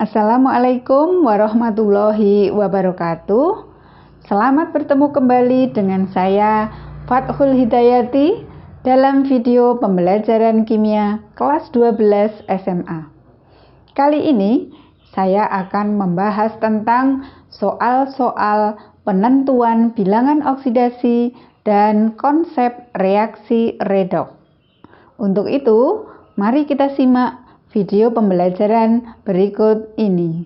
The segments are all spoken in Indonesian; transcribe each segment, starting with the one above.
Assalamualaikum warahmatullahi wabarakatuh. Selamat bertemu kembali dengan saya Fathul Hidayati dalam video pembelajaran kimia kelas 12 SMA. Kali ini saya akan membahas tentang soal-soal penentuan bilangan oksidasi dan konsep reaksi redoks. Untuk itu, mari kita simak video pembelajaran berikut ini.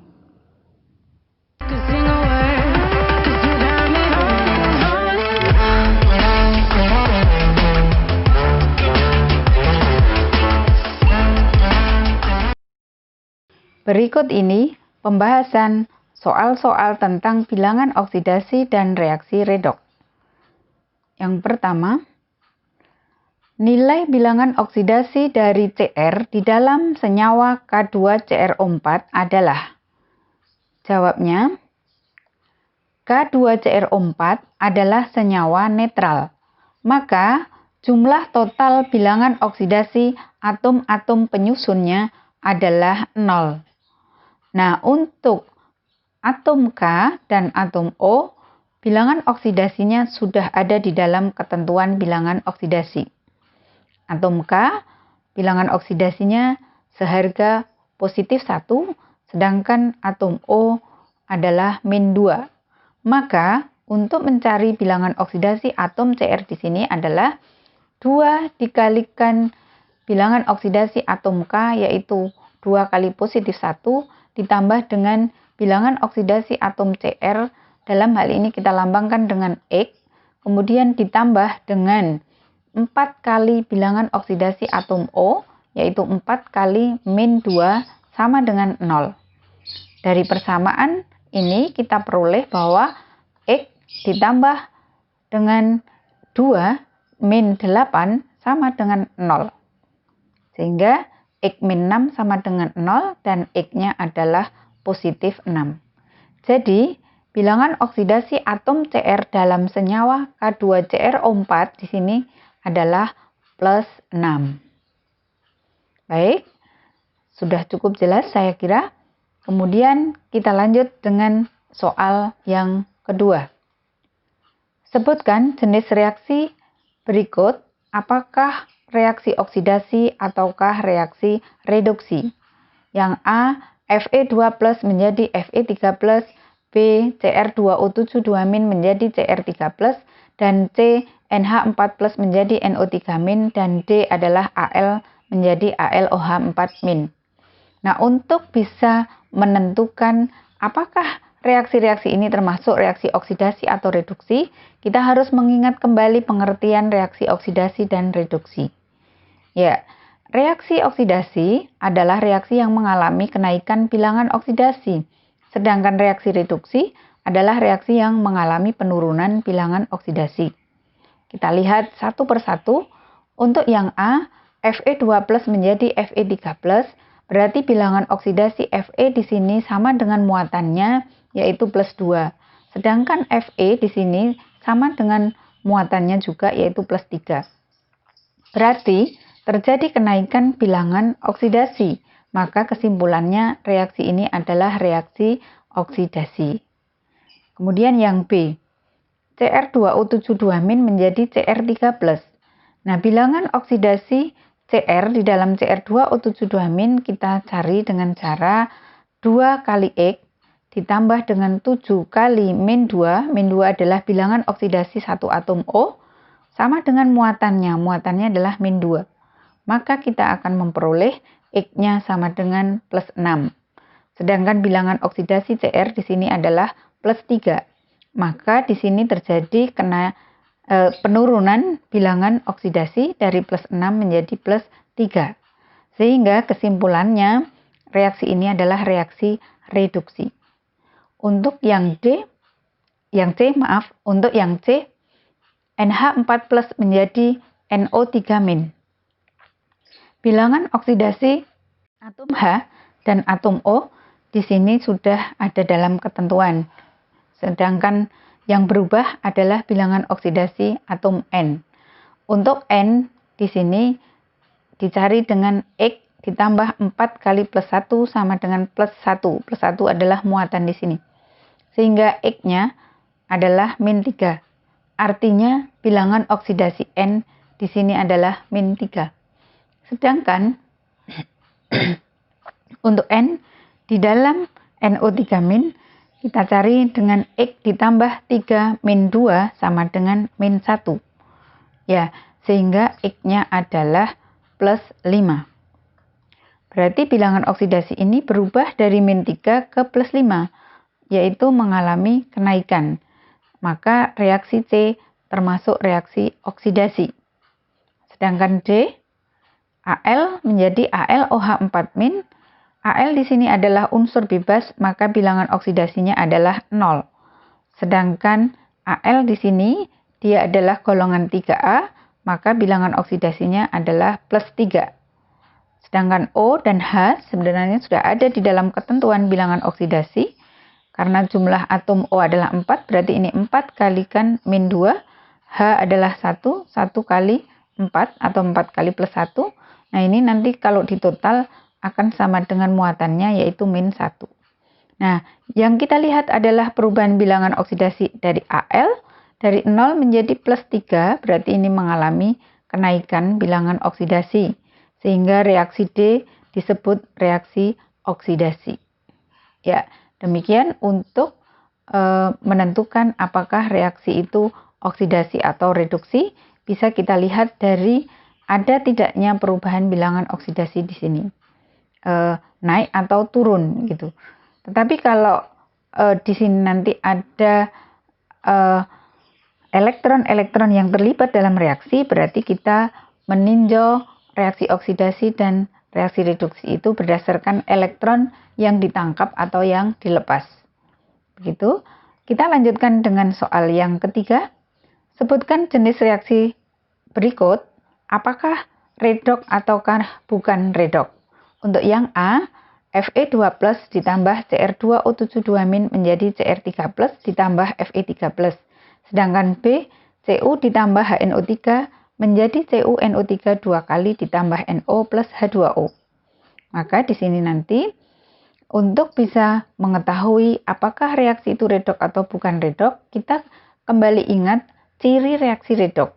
Berikut ini pembahasan soal-soal tentang bilangan oksidasi dan reaksi redoks. Yang pertama, nilai bilangan oksidasi dari Cr di dalam senyawa K2CrO4 adalah, jawabnya, K2CrO4 adalah senyawa netral, maka jumlah total bilangan oksidasi atom-atom penyusunnya adalah 0. Nah, untuk atom K dan atom O, bilangan oksidasinya sudah ada di dalam ketentuan bilangan oksidasi. Atom K, bilangan oksidasinya seharga positif 1, sedangkan atom O adalah min 2. Maka, untuk mencari bilangan oksidasi atom Cr di sini adalah 2 dikalikan bilangan oksidasi atom K, yaitu 2 kali positif 1, ditambah dengan bilangan oksidasi atom Cr, dalam hal ini kita lambangkan dengan X, kemudian ditambah dengan 4 kali bilangan oksidasi atom O, yaitu 4 kali min 2 sama dengan 0. Dari persamaan ini kita peroleh bahwa X ditambah dengan 2 min 8 sama dengan 0. Sehingga X min 6 sama dengan 0 dan X-nya adalah positif 6. Jadi, bilangan oksidasi atom Cr dalam senyawa K2CrO4 di sini adalah plus 6. Baik, sudah cukup jelas saya kira. Kemudian kita lanjut dengan soal yang kedua. Sebutkan jenis reaksi berikut, apakah reaksi oksidasi ataukah reaksi reduksi. Yang A, Fe2+ menjadi Fe3+, B, Cr2O7 2- menjadi Cr3+, dan C, NH4+ menjadi NO3-, dan D adalah Al menjadi AlOH4-. Nah, untuk bisa menentukan apakah reaksi-reaksi ini termasuk reaksi oksidasi atau reduksi, kita harus mengingat kembali pengertian reaksi oksidasi dan reduksi. Ya, reaksi oksidasi adalah reaksi yang mengalami kenaikan bilangan oksidasi, sedangkan reaksi reduksi adalah reaksi yang mengalami penurunan bilangan oksidasi. Kita lihat satu persatu. Untuk yang A, Fe2+ menjadi Fe3+, berarti bilangan oksidasi Fe di sini sama dengan muatannya, yaitu plus 2. Sedangkan Fe di sini sama dengan muatannya juga, yaitu plus 3. Berarti terjadi kenaikan bilangan oksidasi. Maka kesimpulannya reaksi ini adalah reaksi oksidasi. Kemudian yang B, Cr2O7 2- menjadi Cr3+. Nah, bilangan oksidasi Cr di dalam Cr2O7 2- kita cari dengan cara 2 kali X ditambah dengan 7 kali min 2. Min 2 adalah bilangan oksidasi satu atom O, sama dengan muatannya. Muatannya adalah min 2. Maka kita akan memperoleh X-nya sama dengan plus 6. Sedangkan bilangan oksidasi Cr di sini adalah plus 3. Maka di sini terjadi penurunan bilangan oksidasi dari plus 6 menjadi plus 3. Sehingga kesimpulannya reaksi ini adalah reaksi reduksi. Untuk yang C, NH4+ menjadi NO3-. Bilangan oksidasi atom H dan atom O di sini sudah ada dalam ketentuan. Sedangkan yang berubah adalah bilangan oksidasi atom N. Untuk N di sini dicari dengan X ditambah 4 kali plus 1 sama dengan plus 1. Plus 1 adalah muatan di sini. Sehingga X-nya adalah min 3. Artinya bilangan oksidasi N di sini adalah min 3. Sedangkan untuk N di dalam NO3 min kita cari dengan X ditambah 3 min 2 sama dengan min 1. Ya, sehingga X-nya adalah plus 5. Berarti bilangan oksidasi ini berubah dari min 3 ke plus 5, yaitu mengalami kenaikan. Maka reaksi C termasuk reaksi oksidasi. Sedangkan D, Al menjadi AlOH4-. Al di sini adalah unsur bebas, maka bilangan oksidasinya adalah 0. Sedangkan Al di sini dia adalah golongan 3A, maka bilangan oksidasinya adalah plus 3. Sedangkan O dan H sebenarnya sudah ada di dalam ketentuan bilangan oksidasi. Karena jumlah atom O adalah 4, berarti ini 4 kalikan min 2. H adalah 1 kali 4 atau 4 kali plus 1. Nah ini nanti kalau ditotal akan sama dengan muatannya yaitu min 1. Nah yang kita lihat adalah perubahan bilangan oksidasi dari Al. Dari 0 menjadi plus 3, berarti ini mengalami kenaikan bilangan oksidasi. Sehingga reaksi D disebut reaksi oksidasi. Ya, demikian untuk menentukan apakah reaksi itu oksidasi atau reduksi. Bisa kita lihat dari ada tidaknya perubahan bilangan oksidasi di sini. Naik atau turun gitu. Tetapi kalau di sini nanti ada elektron-elektron yang terlibat dalam reaksi, berarti kita meninjau reaksi oksidasi dan reaksi reduksi itu berdasarkan elektron yang ditangkap atau yang dilepas. Begitu. Kita lanjutkan dengan soal yang ketiga. Sebutkan jenis reaksi berikut, apakah redoks ataukah bukan redoks. Untuk yang A, Fe2+ ditambah Cr2O72- menjadi Cr3+ ditambah Fe3+. Sedangkan B, Cu ditambah HNO3 menjadi CuNO3 2 kali ditambah NO plus H2O. Maka di sini nanti untuk bisa mengetahui apakah reaksi itu redoks atau bukan redoks, kita kembali ingat ciri reaksi redoks.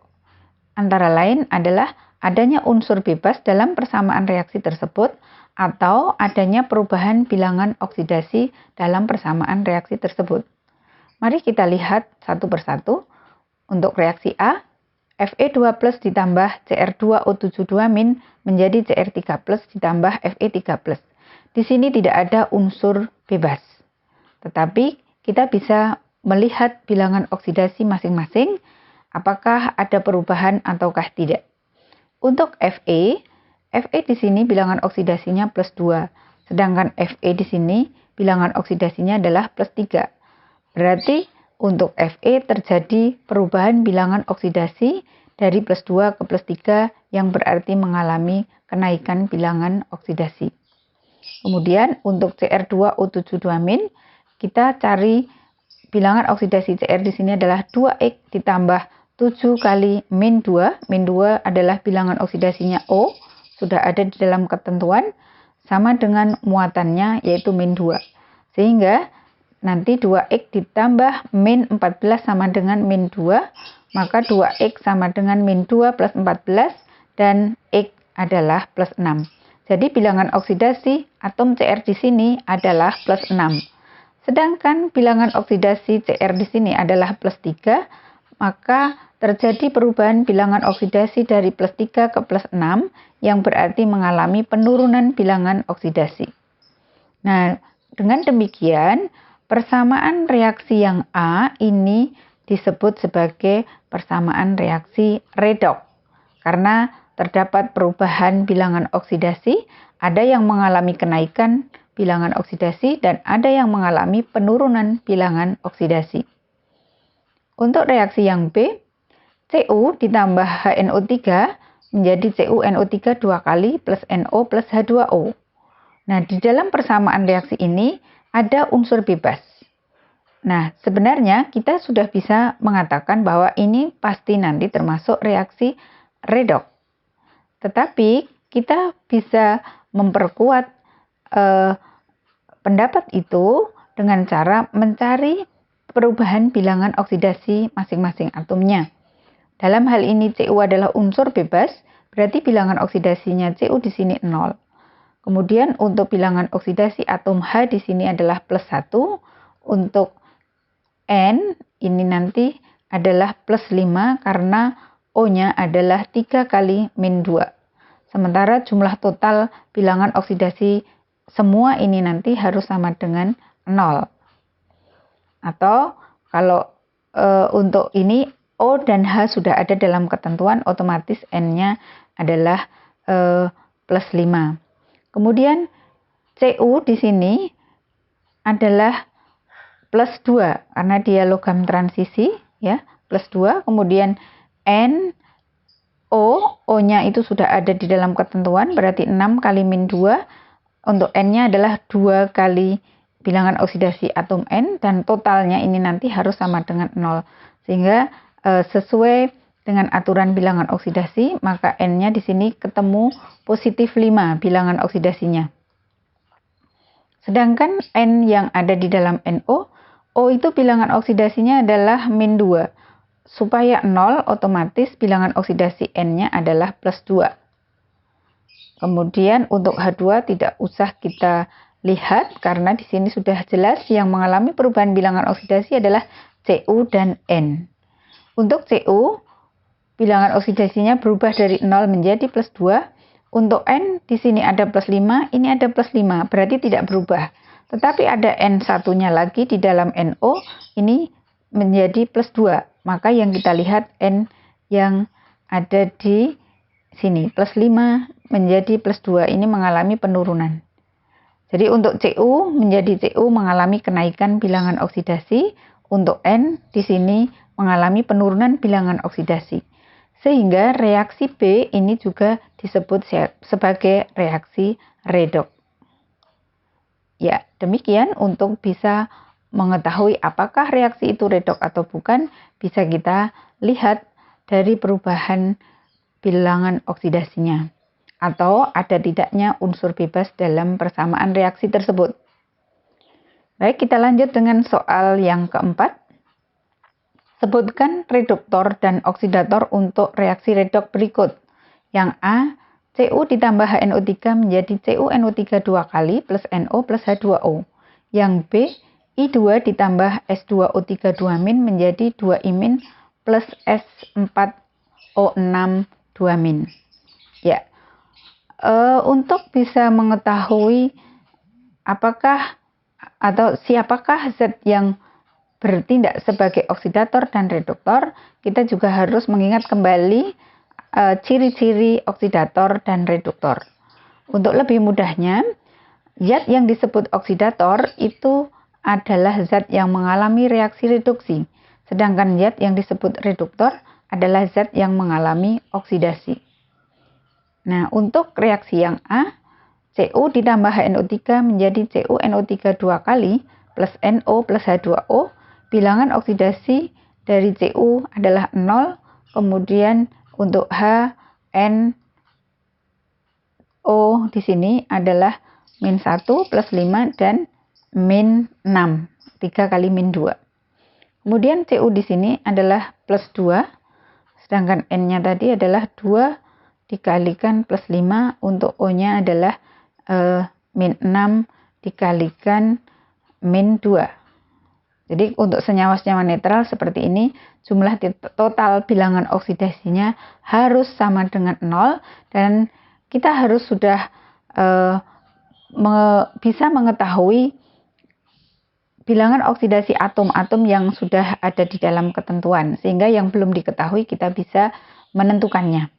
Antara lain adalah adanya unsur bebas dalam persamaan reaksi tersebut atau adanya perubahan bilangan oksidasi dalam persamaan reaksi tersebut. Mari kita lihat satu persatu. Untuk reaksi A, Fe2+ ditambah Cr2O72- menjadi Cr3+ ditambah Fe3+. Di sini tidak ada unsur bebas. Tetapi kita bisa melihat bilangan oksidasi masing-masing, apakah ada perubahan ataukah tidak. Untuk Fe di sini bilangan oksidasinya plus 2, sedangkan Fe di sini bilangan oksidasinya adalah plus 3. Berarti untuk Fe terjadi perubahan bilangan oksidasi dari plus 2 ke plus 3 yang berarti mengalami kenaikan bilangan oksidasi. Kemudian untuk Cr2O72- kita cari bilangan oksidasi Cr di sini adalah 2X ditambah 7 kali min 2. Min 2 adalah bilangan oksidasinya O, sudah ada di dalam ketentuan, sama dengan muatannya yaitu min 2. Sehingga nanti 2X ditambah min 14 sama dengan min 2, maka 2X sama dengan min 2 plus 14, dan X adalah plus 6. Jadi bilangan oksidasi atom Cr di sini adalah plus 6. Sedangkan bilangan oksidasi Cr di sini adalah plus 3, maka terjadi perubahan bilangan oksidasi dari plus 3 ke plus 6, yang berarti mengalami penurunan bilangan oksidasi. Nah, dengan demikian, persamaan reaksi yang A ini disebut sebagai persamaan reaksi redoks. Karena terdapat perubahan bilangan oksidasi, ada yang mengalami kenaikan bilangan oksidasi dan ada yang mengalami penurunan bilangan oksidasi. Untuk reaksi yang B, Cu ditambah HNO3 menjadi CuNO3 2 kali plus NO plus H2O. Nah, di dalam persamaan reaksi ini ada unsur bebas. Nah, sebenarnya kita sudah bisa mengatakan bahwa ini pasti nanti termasuk reaksi redoks. Tetapi kita bisa memperkuat pendapat itu dengan cara mencari perubahan bilangan oksidasi masing-masing atomnya. Dalam hal ini Cu adalah unsur bebas, berarti bilangan oksidasinya Cu di sini 0. Kemudian untuk bilangan oksidasi atom H di sini adalah plus 1. Untuk N ini nanti adalah plus 5 karena O-nya adalah 3 kali min 2. Sementara jumlah total bilangan oksidasi semua ini nanti harus sama dengan 0. Atau kalau untuk ini O dan H sudah ada dalam ketentuan, otomatis N-nya adalah plus 5. Kemudian Cu di sini adalah plus 2 karena dia logam transisi ya, plus 2. Kemudian O-nya itu sudah ada di dalam ketentuan, berarti 6 kali min 2. Untuk N-nya adalah 2 kali bilangan oksidasi atom N, dan totalnya ini nanti harus sama dengan 0. Sehingga sesuai dengan aturan bilangan oksidasi, maka N-nya di sini ketemu positif 5 bilangan oksidasinya. Sedangkan N yang ada di dalam NO, O itu bilangan oksidasinya adalah min 2. Supaya 0, otomatis bilangan oksidasi N-nya adalah plus 2. Kemudian untuk H2 tidak usah kita lihat karena di sini sudah jelas yang mengalami perubahan bilangan oksidasi adalah Cu dan N. Untuk Cu, bilangan oksidasinya berubah dari 0 menjadi plus 2. Untuk N di sini ada plus 5, ini ada plus 5, berarti tidak berubah. Tetapi ada N satunya lagi di dalam NO, ini menjadi plus 2. Maka yang kita lihat N yang ada di sini plus 5 menjadi plus 2 ini mengalami penurunan. Jadi untuk Cu menjadi Cu mengalami kenaikan bilangan oksidasi, untuk N di sini mengalami penurunan bilangan oksidasi. Sehingga reaksi B ini juga disebut sebagai reaksi redoks. Ya, demikian untuk bisa mengetahui apakah reaksi itu redoks atau bukan, bisa kita lihat dari perubahan bilangan oksidasinya atau ada tidaknya unsur bebas dalam persamaan reaksi tersebut. Baik, kita lanjut dengan soal yang keempat. Sebutkan reduktor dan oksidator untuk reaksi redoks berikut. Yang A, Cu ditambah HNO3 menjadi CuNO3 2 kali plus NO plus H2O. Yang B, I2 ditambah S2O3 2- menjadi 2I- plus S4O6 2-. Ya, untuk bisa mengetahui apakah atau siapakah zat yang bertindak sebagai oksidator dan reduktor, kita juga harus mengingat kembali ciri-ciri oksidator dan reduktor. Untuk lebih mudahnya, zat yang disebut oksidator itu adalah zat yang mengalami reaksi reduksi, sedangkan zat yang disebut reduktor adalah zat yang mengalami oksidasi. Nah, untuk reaksi yang A, Cu ditambah HNO3 menjadi CuNO3 2 kali plus NO plus H2O. Bilangan oksidasi dari Cu adalah 0, kemudian untuk HNO di sini adalah min 1 plus 5 dan min 6, 3 kali min 2. Kemudian Cu di sini adalah plus 2, sedangkan N-nya tadi adalah 2 dikalikan plus 5, untuk O-nya adalah min 6 dikalikan min 2. Jadi untuk senyawa-senyawa netral seperti ini, jumlah total bilangan oksidasinya harus sama dengan 0, dan kita harus sudah bisa mengetahui bilangan oksidasi atom-atom yang sudah ada di dalam ketentuan, sehingga yang belum diketahui kita bisa menentukannya.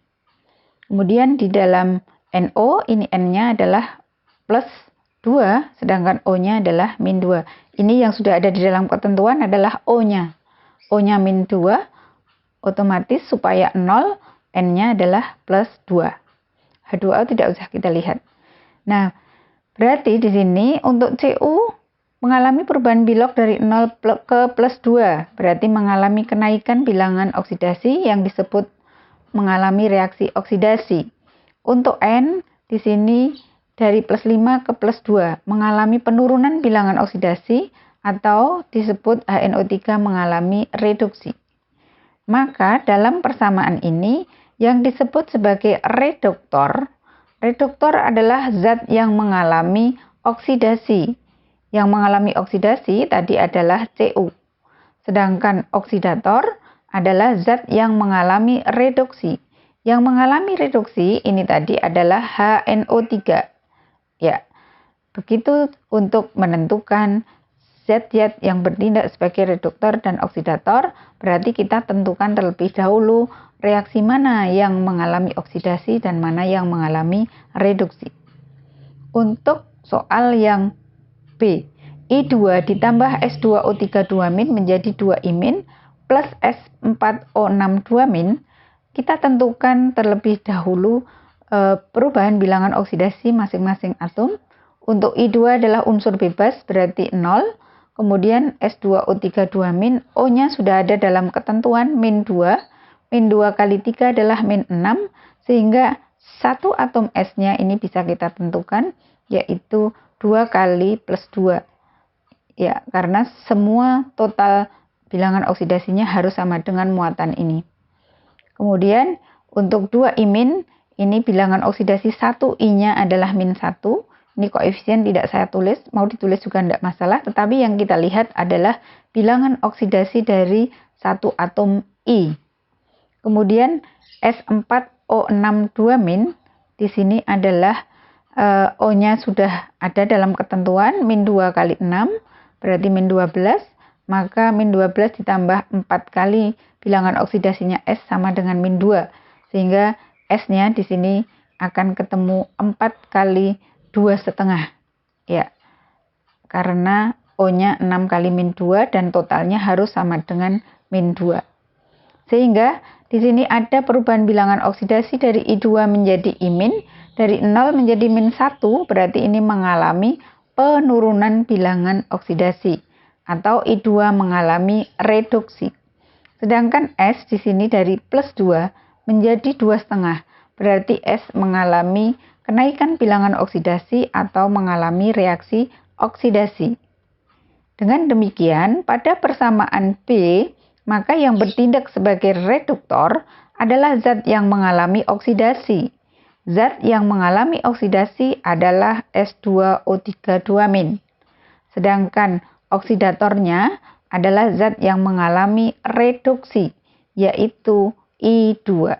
Kemudian di dalam NO, ini N-nya adalah plus 2, sedangkan O-nya adalah min 2. Ini yang sudah ada di dalam ketentuan adalah O-nya. O-nya min 2, otomatis supaya 0, N-nya adalah plus 2. H2O tidak usah kita lihat. Nah, berarti di sini untuk Cu mengalami perubahan bilog dari 0 ke plus 2. Berarti mengalami kenaikan bilangan oksidasi yang disebut mengalami reaksi oksidasi. Untuk N di sini dari plus 5 ke plus 2 mengalami penurunan bilangan oksidasi atau disebut HNO3 mengalami reduksi. Maka dalam persamaan ini yang disebut sebagai reduktor adalah zat yang mengalami oksidasi. Yang mengalami oksidasi tadi adalah Cu. Sedangkan oksidator adalah zat yang mengalami reduksi. Yang mengalami reduksi ini tadi adalah HNO3. Ya, begitu untuk menentukan zat-zat yang bertindak sebagai reduktor dan oksidator, berarti kita tentukan terlebih dahulu reaksi mana yang mengalami oksidasi dan mana yang mengalami reduksi. Untuk soal yang B, I2 ditambah S2O3 2- menjadi 2I- plus S4O6 2-, kita tentukan terlebih dahulu perubahan bilangan oksidasi masing-masing atom. Untuk I2 adalah unsur bebas berarti 0, kemudian S2O3 2-, O-nya sudah ada dalam ketentuan min 2, min 2 kali 3 adalah min 6, sehingga satu atom S-nya ini bisa kita tentukan yaitu 2 kali plus 2. Ya, karena semua total bilangan oksidasinya harus sama dengan muatan ini. Kemudian untuk 2I-, ini bilangan oksidasi 1I-nya adalah min 1. Ini koefisien tidak saya tulis, mau ditulis juga tidak masalah. Tetapi yang kita lihat adalah bilangan oksidasi dari satu atom I. Kemudian S4O6 2- di sini adalah O-nya sudah ada dalam ketentuan min 2 kali 6, berarti min 12. Maka min 12 ditambah 4 kali bilangan oksidasinya S sama dengan min 2. Sehingga S-nya di sini akan ketemu 4 kali 2,5. Ya, karena O-nya 6 kali min 2 dan totalnya harus sama dengan min 2. Sehingga di sini ada perubahan bilangan oksidasi dari I2 menjadi I-, dari 0 menjadi min 1, berarti ini mengalami penurunan bilangan oksidasi atau I2 mengalami reduksi. Sedangkan S di sini dari plus 2 menjadi 2,5, berarti S mengalami kenaikan bilangan oksidasi atau mengalami reaksi oksidasi. Dengan demikian, pada persamaan B, maka yang bertindak sebagai reduktor adalah zat yang mengalami oksidasi. Zat yang mengalami oksidasi adalah S2O3 2-. Sedangkan oksidatornya adalah zat yang mengalami reduksi, yaitu I2.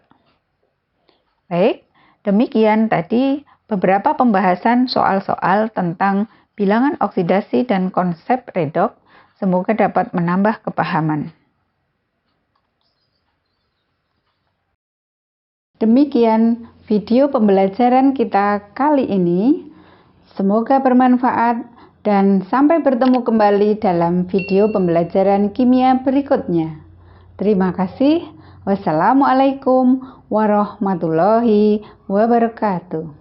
Baik, demikian tadi beberapa pembahasan soal-soal tentang bilangan oksidasi dan konsep redoks. Semoga dapat menambah kepahaman. Demikian video pembelajaran kita kali ini. Semoga bermanfaat dan sampai bertemu kembali dalam video pembelajaran kimia berikutnya. Terima kasih. Wassalamualaikum warahmatullahi wabarakatuh.